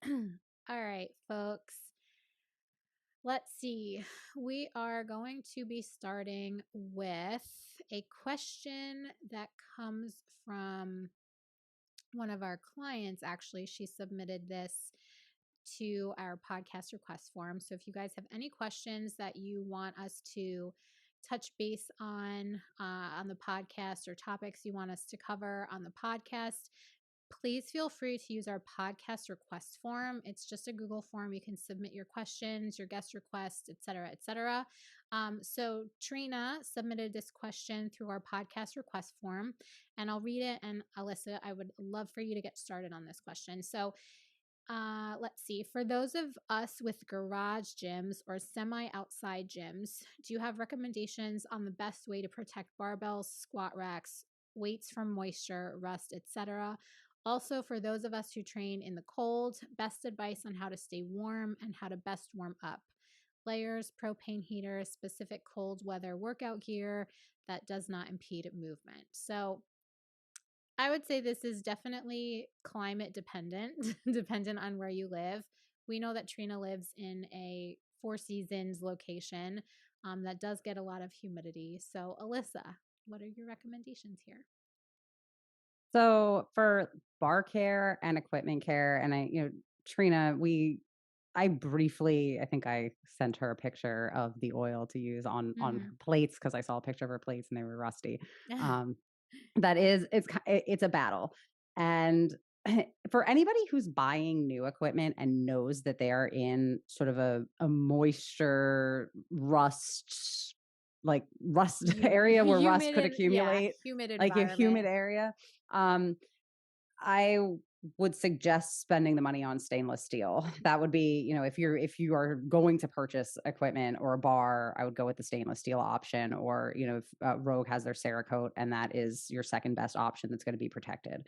All right, folks. Let's see. We are going to be starting with a question that comes from one of our clients. Actually, she submitted this to our podcast request form. So if you guys have any questions that you want us to touch base on the podcast, or topics you want us to cover on the podcast, please feel free to use our podcast request form. It's just a Google form. You can submit your questions, your guest requests, et cetera, et cetera. So Trina submitted this question through our podcast request form, and I'll read it. And Alyssa, I would love for you to get started on this question. So let's see. For those of us with garage gyms or semi-outside gyms, do you have recommendations on the best way to protect barbells, squat racks, weights from moisture, rust, etc.? Also, for those of us who train in the cold, best advice on how to stay warm and how to best warm up. Layers, propane heaters, specific cold weather workout gear that does not impede movement. So I would say this is definitely climate dependent, dependent on where you live. We know that Trina lives in a Four Seasons location that does get a lot of humidity. So, Alyssa, what are your recommendations here? So for bar care and equipment care, and Trina, I briefly, I think I sent her a picture of the oil to use on her plates because I saw a picture of her plates and they were rusty. Um, it's a battle, and for anybody who's buying new equipment and knows that they are in sort of a moisture rust area where rust could accumulate, humid like a environment. humid area. I would suggest spending the money on stainless steel. That would be, if you are going to purchase equipment or a bar, I would go with the stainless steel option. Or, if Rogue has their Cerakote, and that is your second best option that's going to be protected.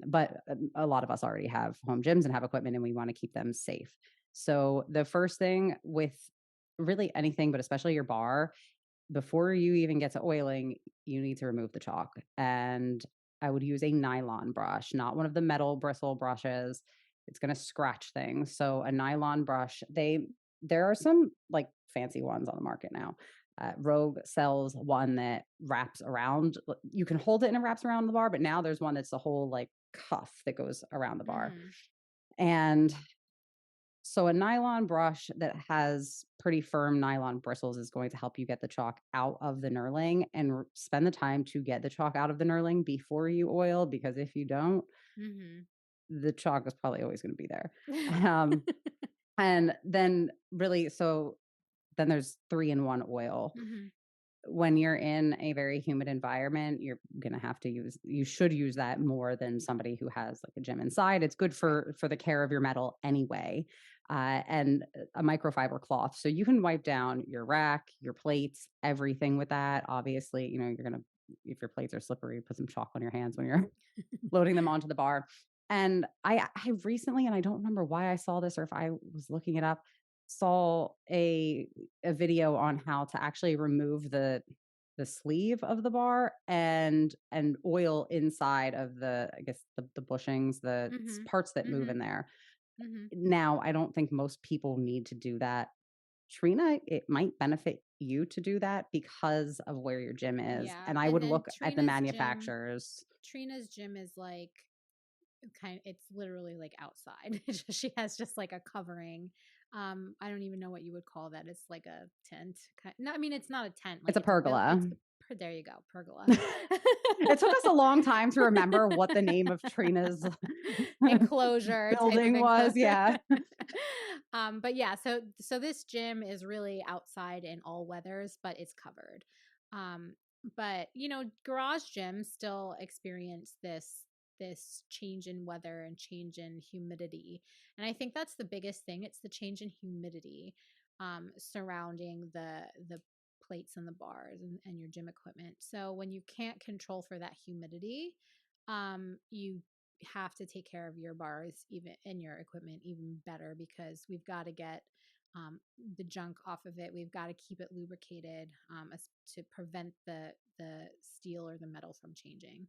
But a lot of us already have home gyms and have equipment, and we want to keep them safe. So the first thing with really anything, but especially your bar, before you even get to oiling, you need to remove the chalk. And I would use a nylon brush, not one of the metal bristle brushes. It's going to scratch things. So a nylon brush, there are some like fancy ones on the market now. Rogue sells one that wraps around. You can hold it and it wraps around the bar, but now there's one that's the whole like cuff that goes around the bar. And so a nylon brush that has pretty firm nylon bristles is going to help you get the chalk out of the knurling, and spend the time to get the chalk out of the knurling before you oil, because if you don't, the chalk is probably always going to be there. And then then there's 3-in-1 oil. When you're in a very humid environment, you're going to have to you should use that more than somebody who has like a gym inside. It's good for the care of your metal anyway. And a microfiber cloth. So you can wipe down your rack, your plates, everything with that. Obviously, if your plates are slippery, put some chalk on your hands when you're loading them onto the bar. And I recently, and I don't remember why I saw this or if I was looking it up, saw a video on how to actually remove the sleeve of the bar and oil inside of the bushings, the parts that move in there. Now, I don't think most people need to do that. Trina, it might benefit you to do that because of where your gym is. Yeah, and I would look at the manufacturers. Trina's gym is like it's literally like outside. She has just like a covering. I don't even know what you would call that. It's like a tent. No, I mean, it's not a tent. Like It's a pergola. There you go, pergola. It took us a long time to remember what the name of Trina's enclosure building was. Yeah. But yeah, so this gym is really outside in all weathers, but it's covered. But garage gyms still experience this change in weather and change in humidity. And I think that's the biggest thing. It's the change in humidity surrounding the plates and the bars and your gym equipment. So when you can't control for that humidity, you have to take care of your bars even and your equipment even better, because we've got to get the junk off of it. We've got to keep it lubricated to prevent the steel or the metal from changing.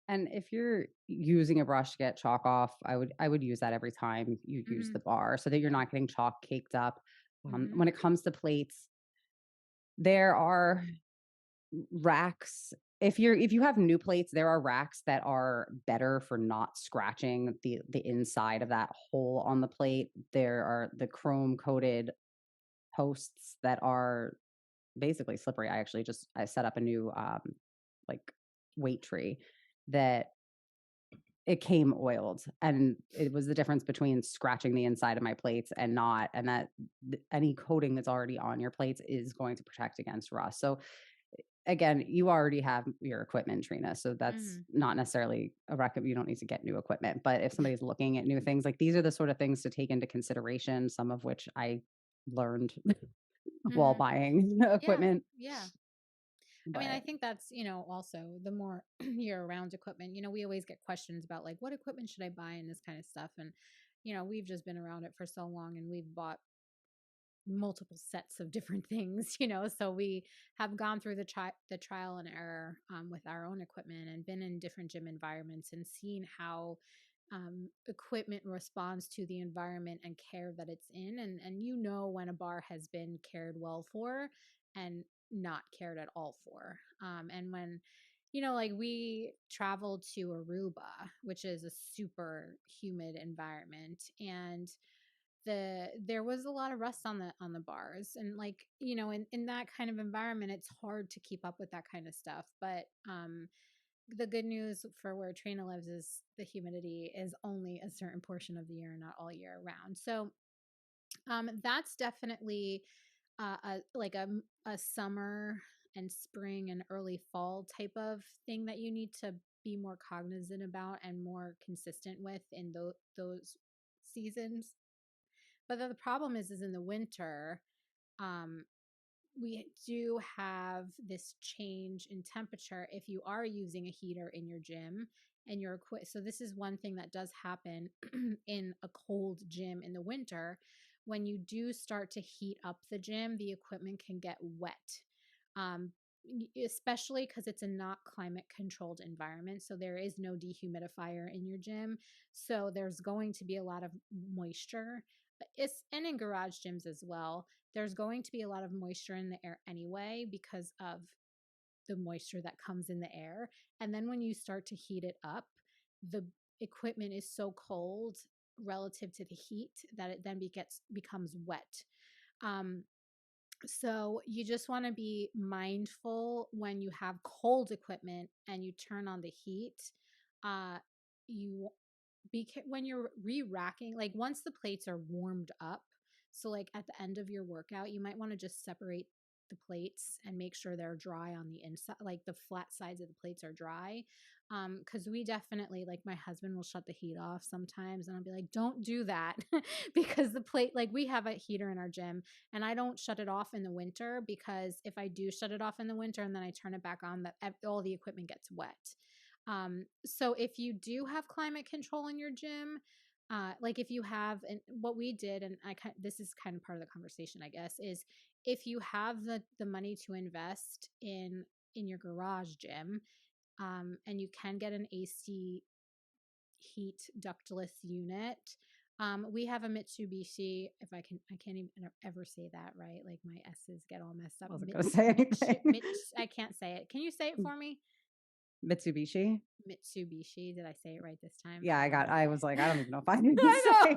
And if you're using a brush to get chalk off, I would use that every time you use the bar so that you're not getting chalk caked up. When it comes to plates, there are racks. If you have new plates, there are racks that are better for not scratching the inside of that hole on the plate. There are the chrome coated posts that are basically slippery. I set up a new like weight tree that it came oiled, and it was the difference between scratching the inside of my plates and not, and that any coating that's already on your plates is going to protect against rust. So again, you already have your equipment, Trina, so that's not necessarily a recommend. You don't need to get new equipment, but if somebody's looking at new things, like these are the sort of things to take into consideration, some of which I learned while buying Yeah. equipment. Yeah. I mean, I But think that's, also the more you're around equipment, we always get questions about like, what equipment should I buy and this kind of stuff. And, we've just been around it for so long and we've bought multiple sets of different things, so we have gone through the trial and error with our own equipment and been in different gym environments and seen how equipment responds to the environment and care that it's in. And when a bar has been cared well for and not cared at all for. And when, like we traveled to Aruba, which is a super humid environment, and there was a lot of rust on the bars, and like in that kind of environment it's hard to keep up with that kind of stuff. But the good news for where Trina lives is the humidity is only a certain portion of the year, not all year round. So that's definitely a summer and spring and early fall type of thing that you need to be more cognizant about and more consistent with in those seasons. But the problem is in the winter, um, we do have this change in temperature if you are using a heater in your gym and you're equipped. So this is one thing that does happen in a cold gym in the winter. When you do start to heat up the gym, the equipment can get wet. Um, Especially because it's a not climate controlled environment. So there is no dehumidifier in your gym. So there's going to be a lot of moisture. And in garage gyms as well, there's going to be a lot of moisture in the air anyway because of the moisture that comes in the air. And then when you start to heat it up, the equipment is so cold relative to the heat that it then becomes wet. Um, so you just want to be mindful when you have cold equipment and you turn on the heat. You when you're re-racking, like once the plates are warmed up, so like at the end of your workout you might want to just separate the plates and make sure they're dry on the inside, like the flat sides of the plates are dry. Because we definitely, like my husband will shut the heat off sometimes and I'll be like, don't do that. Because the plate, like we have a heater in our gym and I don't shut it off in the winter, because if I do shut it off in the winter and then I turn it back on, that all the equipment gets wet. So if you do have climate control in your gym, like if you have, and what we did, and this is kind of part of the conversation, I guess, is if you have the money to invest in your garage gym, and you can get an AC heat ductless unit. We have a Mitsubishi. If I can't even ever say that right. Like my S's get all messed up. I wasn't going to say anything. I can't say it. Can you say it for me? Mitsubishi. Mitsubishi. Did I say it right this time? Yeah, I was like, I don't even know if I need to I say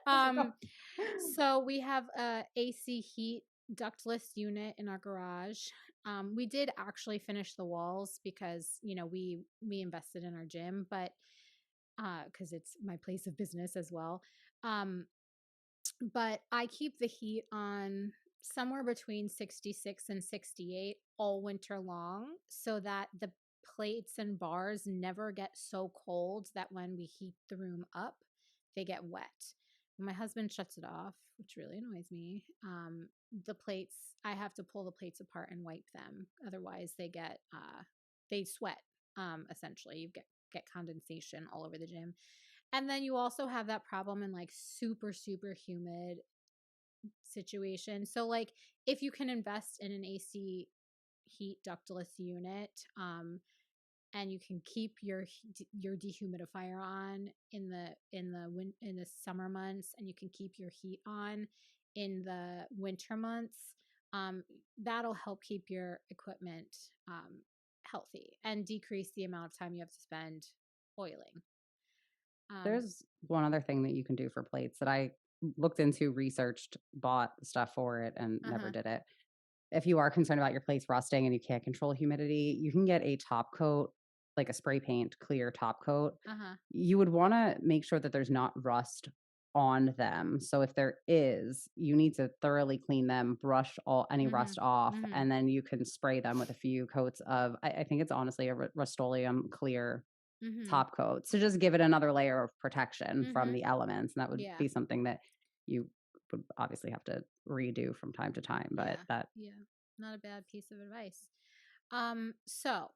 know. it. So we have a AC heat ductless unit in our garage. We did actually finish the walls because we invested in our gym, but because it's my place of business as well. Um, but I keep the heat on somewhere between 66 and 68 all winter long so that the plates and bars never get so cold that when we heat the room up, they get wet. When my husband shuts it off, which really annoys me, the plates, I have to pull the plates apart and wipe them. Otherwise, they sweat. Essentially, you get condensation all over the gym. And then you also have that problem in like super, super humid situation. So like if you can invest in an AC heat ductless unit, and you can keep your dehumidifier on in the summer months, and you can keep your heat on in the winter months. That'll help keep your equipment healthy and decrease the amount of time you have to spend oiling. There's one other thing that you can do for plates that I looked into, researched, bought stuff for it, and never did it. If you are concerned about your plates rusting and you can't control humidity, you can get a top coat, like a spray paint clear top coat. You would want to make sure that there's not rust on them. So if there is, you need to thoroughly clean them, brush any rust off, and then you can spray them with a few coats of, I think it's honestly a Rust-Oleum clear top coat. So just give it another layer of protection from the elements. And that would be something that you would obviously have to redo from time to time. But not a bad piece of advice. So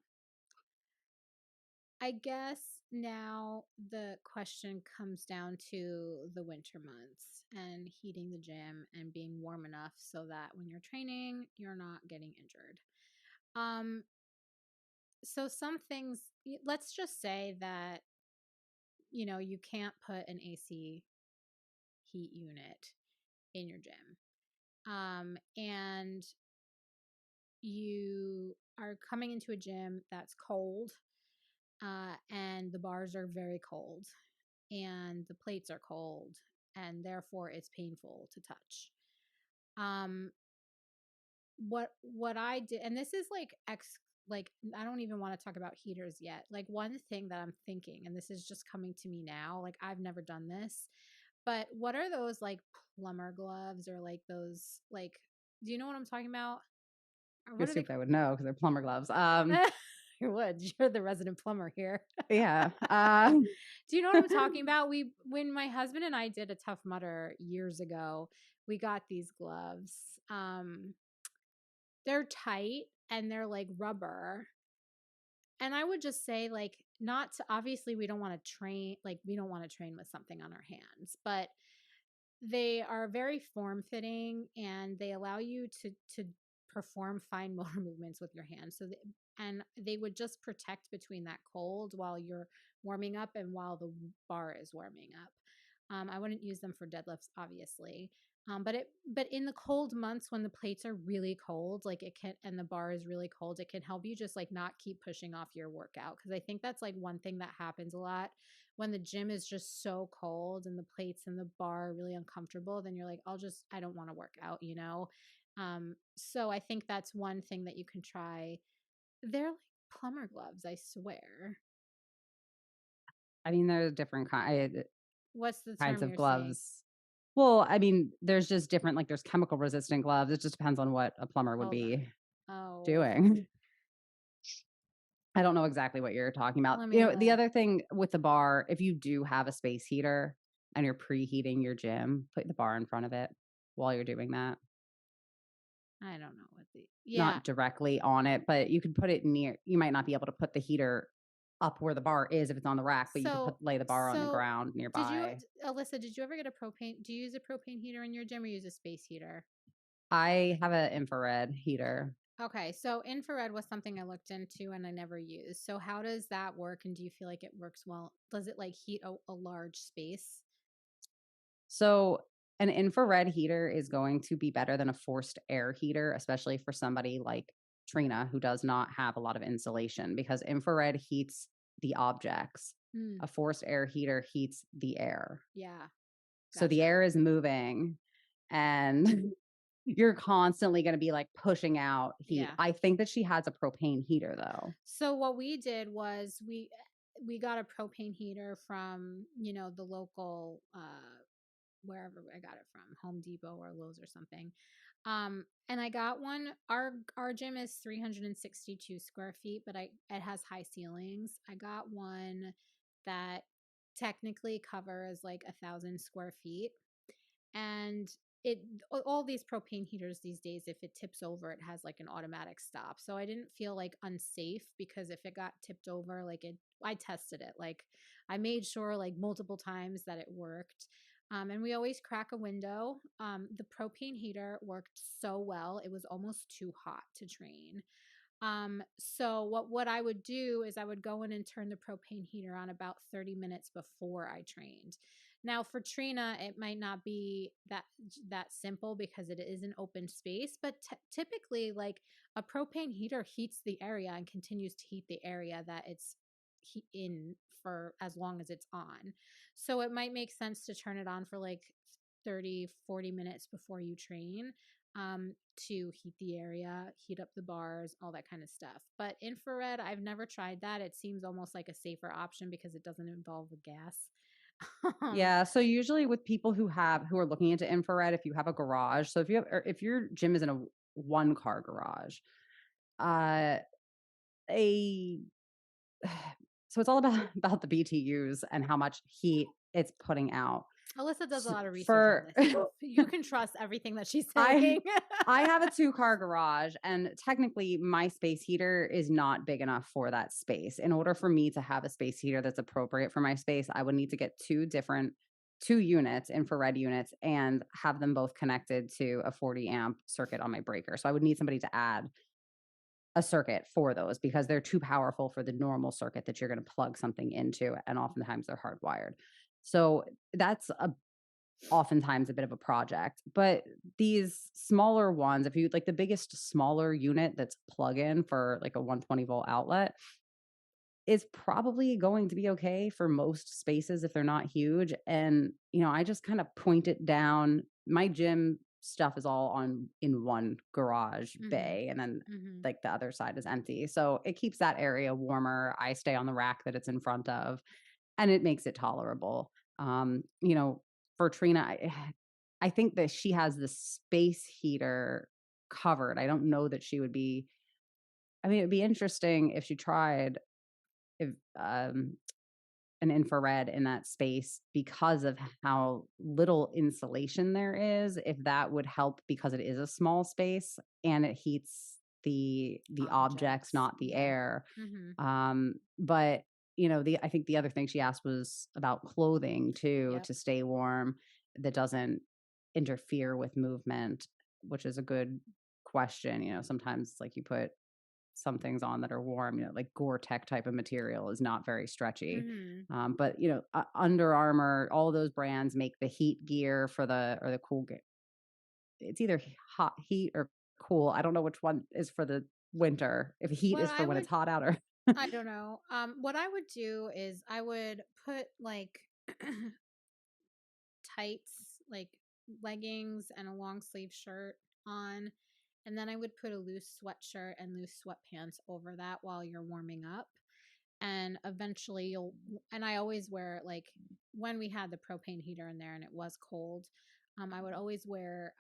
I guess now the question comes down to the winter months and heating the gym and being warm enough so that when you're training, you're not getting injured. So some things, let's just say that, you can't put an AC heat unit in your gym. And you are coming into a gym that's cold, and the bars are very cold, and the plates are cold, and therefore it's painful to touch. What I did, and this is like I don't even want to talk about heaters yet. Like, one thing that I'm thinking, and this is just coming to me now, like I've never done this, but what are those like plumber gloves, or like those, like, do you know what I'm talking about? Or you're what are they? stupid, I would know because they're plumber gloves. You would. You're the resident plumber here. Yeah. Do you know what I'm talking about? When my husband and I did a Tough Mudder years ago, we got these gloves. They're tight and they're like rubber. And I would just say, like, not to, obviously we don't want to train, like we don't want to train with something on our hands, but they are very form fitting and they allow you to perform fine motor movements with your hands. And they would just protect between that cold while you're warming up and while the bar is warming up. I wouldn't use them for deadlifts, obviously. But in the cold months when the plates are really cold, like it can, and the bar is really cold, it can help you just like not keep pushing off your workout. Cause I think that's like one thing that happens a lot when the gym is just so cold and the plates and the bar are really uncomfortable. Then you're like, I don't want to work out, So I think that's one thing that you can try. They're like plumber gloves, I swear. I mean, there's different What's the kinds term of you're saying? gloves. Well, I mean, there's just different, like there's chemical resistant gloves. It just depends on what a plumber would Hold be on. Oh, doing. I don't know exactly what you're talking about. let me The look. other thing with the bar, if you do have a space heater and you're preheating your gym, put the bar in front of it while you're doing that. I don't know what Not directly on it, but you could put it near. You might not be able to put the heater up where the bar is if it's on the rack, but you could lay the bar on the ground nearby. Alyssa, did you ever get a propane? Do you use a propane heater in your gym or use a space heater? I have an infrared heater. Okay, so infrared was something I looked into and I never used. So how does that work? And do you feel like it works well? Does it like heat a large space? So an infrared heater is going to be better than a forced air heater, especially for somebody like Trina who does not have a lot of insulation, because infrared heats the objects. A forced air heater heats the air. Yeah. So the air is moving and you're constantly going to be like pushing out heat. Yeah. I think that she has a propane heater though. So what we did was we got a propane heater from, the local wherever I got it from, Home Depot or Lowe's or something. And I got one. Our gym is 362 square feet, but it has high ceilings. I got one that technically covers like 1,000 square feet, and it all these propane heaters these days, if it tips over, it has like an automatic stop. So I didn't feel like unsafe, because if it got tipped over, like I tested it, like I made sure like multiple times that it worked. And we always crack a window. The propane heater worked so well, it was almost too hot to train. So what I would do is I would go in and turn the propane heater on about 30 minutes before I trained. Now for Trina, it might not be that simple because it is an open space, but typically like a propane heater heats the area and continues to heat the area that it's in for as long as it's on. So it might make sense to turn it on for like 30-40 minutes before you train, to heat the area, heat up the bars, all that kind of stuff. But infrared, I've never tried that. It seems almost like a safer option because it doesn't involve the gas. um, Yeah, so usually with people who are looking into infrared, if you have a garage, so if your gym is in a one car garage, uh a so it's all about about the BTUs and how much heat it's putting out. Alyssa does a lot of research on For this stuff. You can trust everything that she's I saying. I have a 2-car garage, and technically my space heater is not big enough for that space. In order for me to have a space heater that's appropriate for my space, I would need to get 2 units, infrared units, and have them both connected to a 40 amp circuit on my breaker. So I would need somebody to add a circuit for those because they're too powerful for the normal circuit that you're going to plug something into, and oftentimes they're hardwired. So that's oftentimes a bit of a project. But these smaller ones, if you like the biggest smaller unit that's plug-in for like a 120-volt outlet, is probably going to be okay for most spaces if they're not huge. And I just kind of point it down. My gym stuff is all on in one garage bay, and then like the other side is empty. So it keeps that area warmer. I stay on the rack that it's in front of, and it makes it tolerable. For Trina, I think that she has the space heater covered. I don't know that she would be. I mean, it'd be interesting if she tried if an infrared in that space because of how little insulation there is. If that would help because it is a small space and it heats the objects, not the air. But I think the other thing she asked was about clothing too, Yep. to stay warm that doesn't interfere with movement, which is a good question. Sometimes like you put some things on that are warm, like Gore-Tex type of material is not very stretchy. But Under Armour, all those brands make the heat gear for the cool gear. It's either hot heat or cool. I don't know which one is for the winter. If heat What is for I when would it's hot out, or I don't know. What I would do is I would put like tights, like leggings and a long sleeve shirt on. And then I would put a loose sweatshirt and loose sweatpants over that while you're warming up. And eventually and I always wear, like, when we had the propane heater in there and it was cold, I would always wear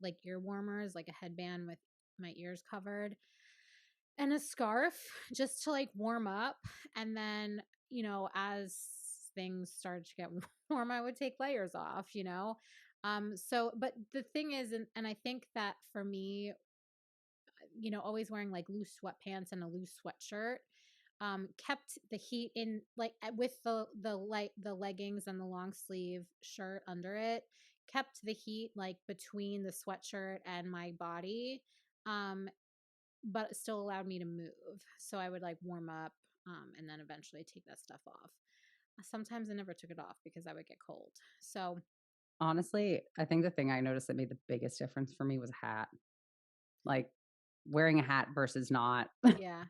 like ear warmers, like a headband with my ears covered, and a scarf just to like warm up. And then, as things started to get warm, I would take layers off. So, but the thing is, and I think that for me, always wearing like loose sweatpants and a loose sweatshirt, kept the heat in, like with the leggings and the long sleeve shirt under it, kept the heat like between the sweatshirt and my body, um, but it still allowed me to move. So I would like warm up, and then eventually take that stuff off. Sometimes I never took it off because I would get cold. So honestly, I think the thing I noticed that made the biggest difference for me was a hat. Like wearing a hat versus not,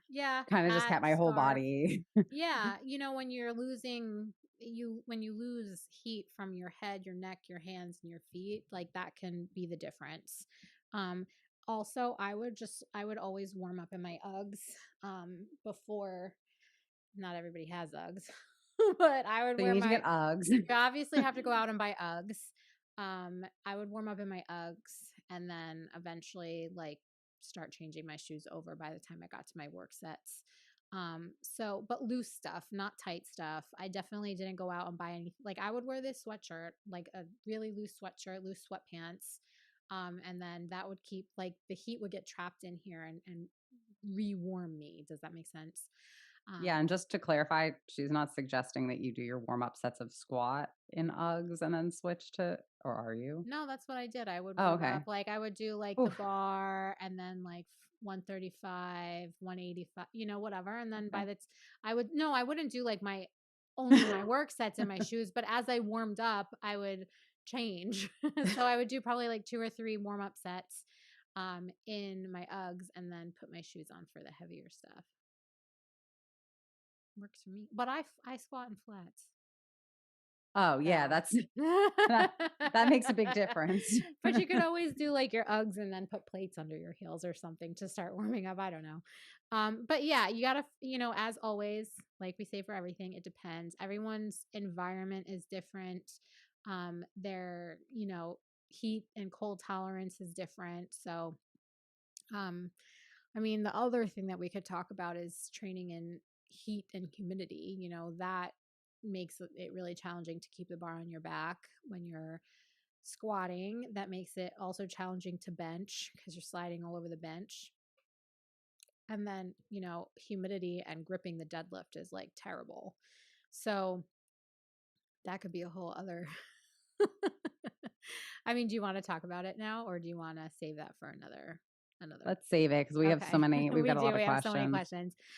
yeah, kind of just hat, kept my whole scarf. body. Yeah, when you're losing when you lose heat from your head, your neck, your hands, and your feet, like that can be the difference. Um, Also, I would always warm up in my Uggs, before. Not everybody has Uggs, but I would So you wear need to my. get Uggs. You obviously have to go out and buy Uggs. I would warm up in my Uggs and then eventually like start changing my shoes over by the time I got to my work sets. But loose stuff, not tight stuff. I definitely didn't go out and buy any. Like I would wear this sweatshirt, like a really loose sweatshirt, loose sweatpants. And then that would keep, like, the heat would get trapped in here and rewarm me. Does that make sense? Yeah, Um, and just to clarify, she's not suggesting that you do your warm-up sets of squat in Uggs and then switch to, or are you? No, that's what I did. I would Oh, warm okay. up, like, I would do, like, the Oof. bar and then, like, 135, 185, whatever. And then Okay. I wouldn't do like only my work sets in my shoes, but as I warmed up, I would change. So I would do probably like 2 or 3 warm up sets in my Uggs and then put my shoes on for the heavier stuff. Works for me. But I squat in flats. Oh yeah, that makes a big difference. But you could always do like your Uggs and then put plates under your heels or something to start warming up. I don't know. But yeah, you gotta, as always, like we say for everything, it depends. Everyone's environment is different. Their, heat and cold tolerance is different. So, the other thing that we could talk about is training in heat and humidity. That makes it really challenging to keep the bar on your back when you're squatting. That makes it also challenging to bench because you're sliding all over the bench. And then, humidity and gripping the deadlift is like terrible. So that could be a whole other. Do you want to talk about it now or do you want to save that for another? Let's save it because we have so Okay. many. We've got a lot of We have so many questions. questions.